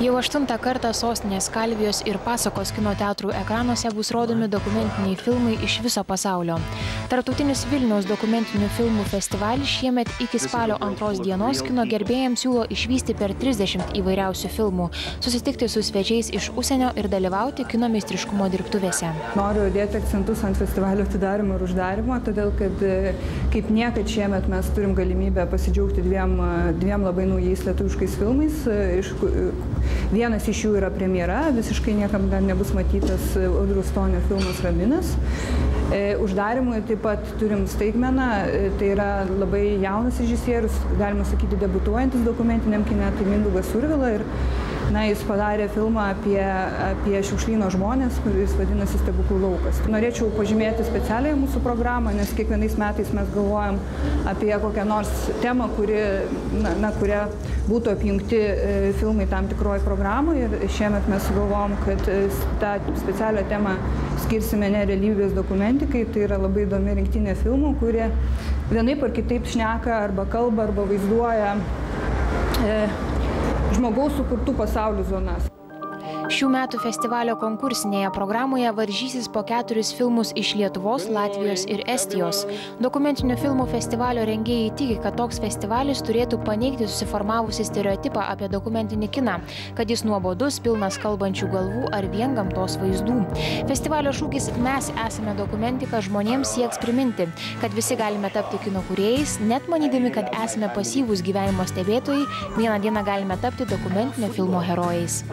Jau 8 kartą sostinės Kalvijos ir Pasakos kino teatrų ekranuose bus rodomi dokumentiniai filmai iš viso pasaulio. Tarptautinis Vilniaus dokumentinių filmų festivalis šiemet iki spalio 2 dienos kino gerbėjams siūlo išvysti per 30 įvairiausių filmų, susitikti su svečiais iš užsienio ir dalyvauti kino meistriškumo dirbtuvėse. Noriu dėti akcentus ant festivalio atidarymo ir uždarymo, todėl kad kaip niekad šiemet mes turim galimybę pasidžiaugti dviem labai naujais lietuviškais filmais. Vienas iš jų yra premjera, visiškai niekam dar nebus matytas Audriaus Stonio filmas Raminas. Uždarimui taip pat turim staigmeną, tai yra labai jaunas režisierius, galima sakyti debutuojantis dokumentiniam kine, tai Mindaugas Survila. Jis padarė filmą apie šiukšlyno žmonės, kuris vadinasi Stebuklų laukas. Norėčiau pažymėti specialiai mūsų programą, nes kiekvienais metais mes galvojam apie kokią nors temą, kuria būtų apjungti filmai tam tikroje programoje. Ir šiemet mes sugalvojom, kad tą specialią temą skirsime nerealybės dokumentikai. Tai yra labai įdomi rinktinė filmų, kurie vienaip ar kitaip šneka arba kalba arba vaizduoja žmogaus sukurtų pasaulių zonas. Šių metų festivalio konkursinėje programoje varžysis po 4 filmus iš Lietuvos, Latvijos ir Estijos. Dokumentinių filmų festivalio rengėjai tiki, kad toks festivalis turėtų paneigti susiformavusį stereotipą apie dokumentinį kiną, kad jis nuobodus, pilnas kalbančių galvų ar vien gamtos vaizdų. Festivalio šūkis "Mes esame dokumentika" žmonėms sieks priminti, kad visi galime tapti kino kūrėjais, net manydami, kad esame pasyvūs gyvenimo stebėtojai, vieną dieną galime tapti dokumentinio filmo herojais.